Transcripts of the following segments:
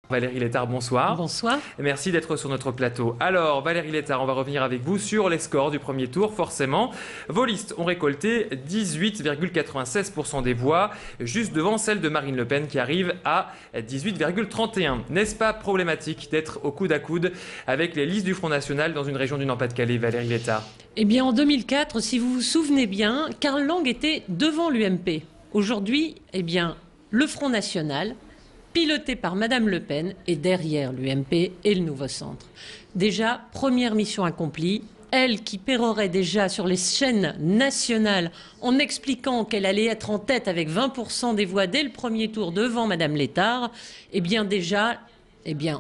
Valérie Létard, bonsoir. Bonsoir. Merci d'être sur notre plateau. Alors, Valérie Létard, on va revenir avec vous sur les scores du premier tour, forcément. Vos listes ont récolté 18,96% des voix, juste devant celle de Marine Le Pen qui arrive à 18,31%. N'est-ce pas problématique d'être au coude à coude avec les listes du Front National dans une région du Nord-Pas-de-Calais, Valérie Létard? Eh bien, en 2004, si vous vous souvenez bien, Karl Lang était devant l'UMP. Aujourd'hui, eh bien, le Front National, piloté par Madame Le Pen, est derrière l'UMP et le Nouveau Centre. Déjà, première mission accomplie. Elle qui pérorait déjà sur les chaînes nationales en expliquant qu'elle allait être en tête avec 20% des voix dès le premier tour devant Madame Létard, eh bien déjà,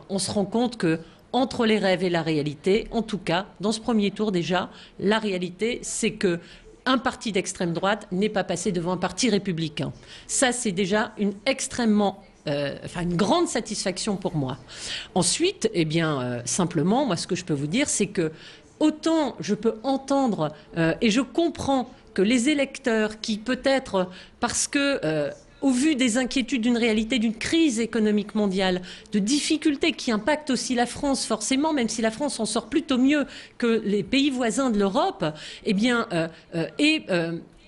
on se rend compte que entre les rêves et la réalité, en tout cas, dans ce premier tour déjà, la réalité, c'est que un parti d'extrême droite n'est pas passé devant un parti républicain. Ça, c'est déjà une grande satisfaction pour moi. Ensuite, simplement, moi, ce que je peux vous dire, c'est que autant je peux entendre et je comprends que les électeurs qui peut-être, parce que au vu des inquiétudes d'une réalité, d'une crise économique mondiale, de difficultés qui impactent aussi la France forcément, même si la France en sort plutôt mieux que les pays voisins de l'Europe,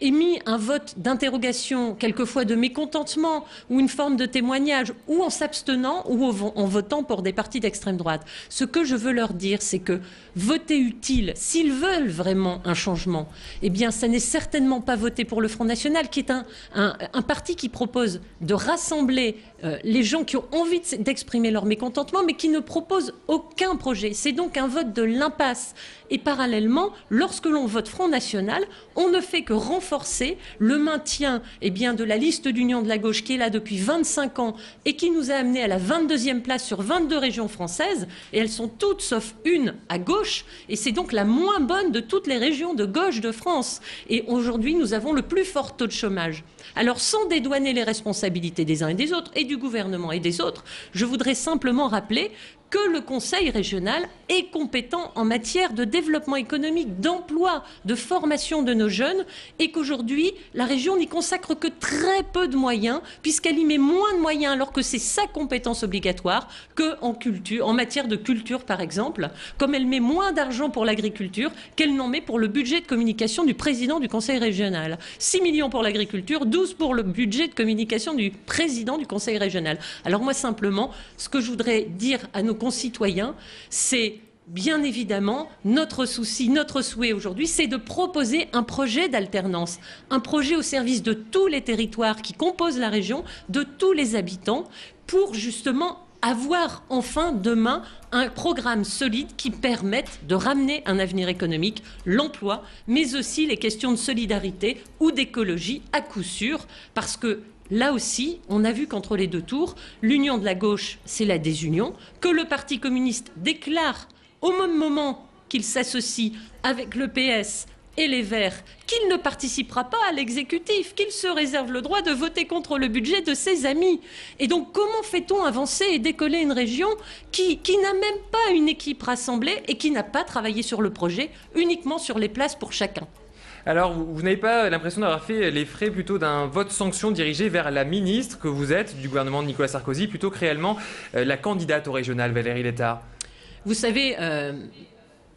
émis un vote d'interrogation, quelquefois de mécontentement, ou une forme de témoignage, ou en s'abstenant, ou en votant pour des partis d'extrême droite. Ce que je veux leur dire, c'est que voter utile, s'ils veulent vraiment un changement, eh bien, ça n'est certainement pas voter pour le Front National, qui est un parti qui propose de rassembler les gens qui ont envie d'exprimer leur mécontentement, mais qui ne propose aucun projet. C'est donc un vote de l'impasse. Et parallèlement, lorsque l'on vote Front National, on ne fait que renforcer le maintien de la liste d'union de la gauche qui est là depuis 25 ans et qui nous a amené à la 22e place sur 22 régions françaises. Et elles sont toutes sauf une à gauche. Et c'est donc la moins bonne de toutes les régions de gauche de France. Et aujourd'hui, nous avons le plus fort taux de chômage. Alors, sans dédouaner les responsabilités des uns et des autres, et du gouvernement et des autres, je voudrais simplement rappeler que le Conseil régional est compétent en matière de développement économique, d'emploi, de formation de nos jeunes, et qu'aujourd'hui, la région n'y consacre que très peu de moyens, puisqu'elle y met moins de moyens, alors que c'est sa compétence obligatoire, qu'en culture, en matière de culture, par exemple, comme elle met moins d'argent pour l'agriculture qu'elle n'en met pour le budget de communication du président du Conseil régional. 6 millions pour l'agriculture, 12 pour le budget de communication du président du Conseil régional. Alors moi, simplement, ce que je voudrais dire à nos concitoyens, c'est bien évidemment notre souci, notre souhait aujourd'hui, c'est de proposer un projet d'alternance, un projet au service de tous les territoires qui composent la région, de tous les habitants, pour justement avoir enfin demain un programme solide qui permette de ramener un avenir économique, l'emploi, mais aussi les questions de solidarité ou d'écologie à coup sûr, parce que là aussi, on a vu qu'entre les deux tours, l'union de la gauche, c'est la désunion, que le Parti communiste déclare au même moment qu'il s'associe avec le PS et les Verts qu'il ne participera pas à l'exécutif, qu'il se réserve le droit de voter contre le budget de ses amis. Et donc, comment fait-on avancer et décoller une région qui n'a même pas une équipe rassemblée et qui n'a pas travaillé sur le projet, uniquement sur les places pour chacun ? Alors, vous n'avez pas l'impression d'avoir fait les frais plutôt d'un vote sanction dirigé vers la ministre que vous êtes du gouvernement de Nicolas Sarkozy, plutôt que réellement la candidate au régional, Valérie Létard? Vous savez,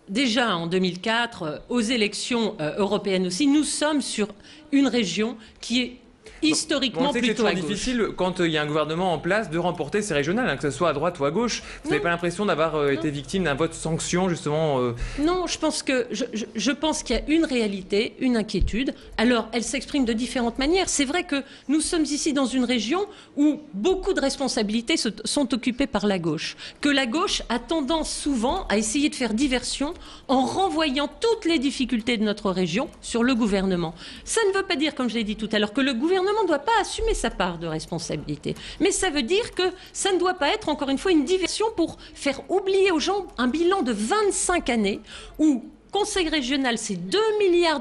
déjà en 2004, aux élections européennes aussi, nous sommes sur une région qui est historiquement plutôt à gauche. C'est difficile quand il y a un gouvernement en place de remporter ces régionales, que ce soit à droite ou à gauche. Vous n'avez pas l'impression d'avoir été victime d'un vote sanction, justement Non, je pense qu'il y a une réalité, une inquiétude. Alors, elle s'exprime de différentes manières. C'est vrai que nous sommes ici dans une région où beaucoup de responsabilités sont occupées par la gauche. Que la gauche a tendance souvent à essayer de faire diversion en renvoyant toutes les difficultés de notre région sur le gouvernement. Ça ne veut pas dire, comme je l'ai dit tout à l'heure, que le gouvernement ne doit pas assumer sa part de responsabilité. Mais ça veut dire que ça ne doit pas être, encore une fois, une diversion pour faire oublier aux gens un bilan de 25 années où conseil régional, c'est 2,2 milliards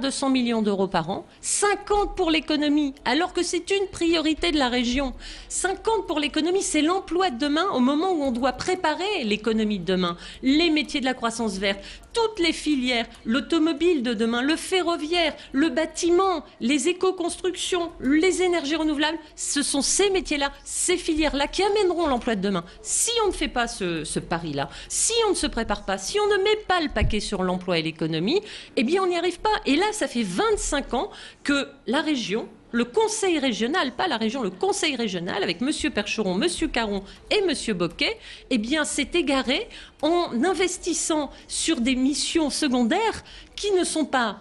d'euros par an, 50 pour l'économie, alors que c'est une priorité de la région. 50 pour l'économie, c'est l'emploi de demain au moment où on doit préparer l'économie de demain, les métiers de la croissance verte, toutes les filières, l'automobile de demain, le ferroviaire, le bâtiment, les éco-constructions, les énergies renouvelables, ce sont ces métiers-là, ces filières-là qui amèneront l'emploi de demain. Si on ne fait pas ce pari-là, si on ne se prépare pas, si on ne met pas le paquet sur l'emploi et l'économie, eh bien on n'y arrive pas. Et là, ça fait 25 ans que la région, le conseil régional, pas la région, le conseil régional, avec M. Percheron, M. Caron et M. Bocquet, eh bien, s'est égaré en investissant sur des missions secondaires qui ne sont pas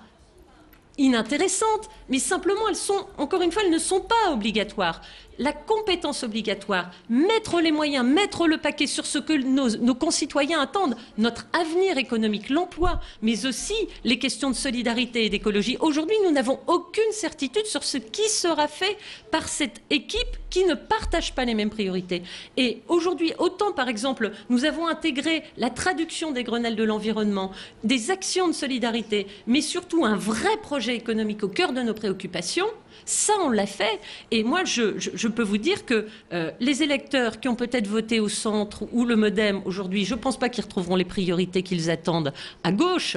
inintéressantes, mais simplement, encore une fois, elles ne sont pas obligatoires. La compétence obligatoire, mettre les moyens, mettre le paquet sur ce que nos concitoyens attendent, notre avenir économique, l'emploi, mais aussi les questions de solidarité et d'écologie. Aujourd'hui, nous n'avons aucune certitude sur ce qui sera fait par cette équipe qui ne partage pas les mêmes priorités. Et aujourd'hui, autant par exemple, nous avons intégré la traduction des Grenelles de l'environnement, des actions de solidarité, mais surtout un vrai projet économique au cœur de nos préoccupations. Ça, on l'a fait. Et moi, je peux vous dire que les électeurs qui ont peut-être voté au centre ou le MoDem aujourd'hui, je ne pense pas qu'ils retrouveront les priorités qu'ils attendent à gauche.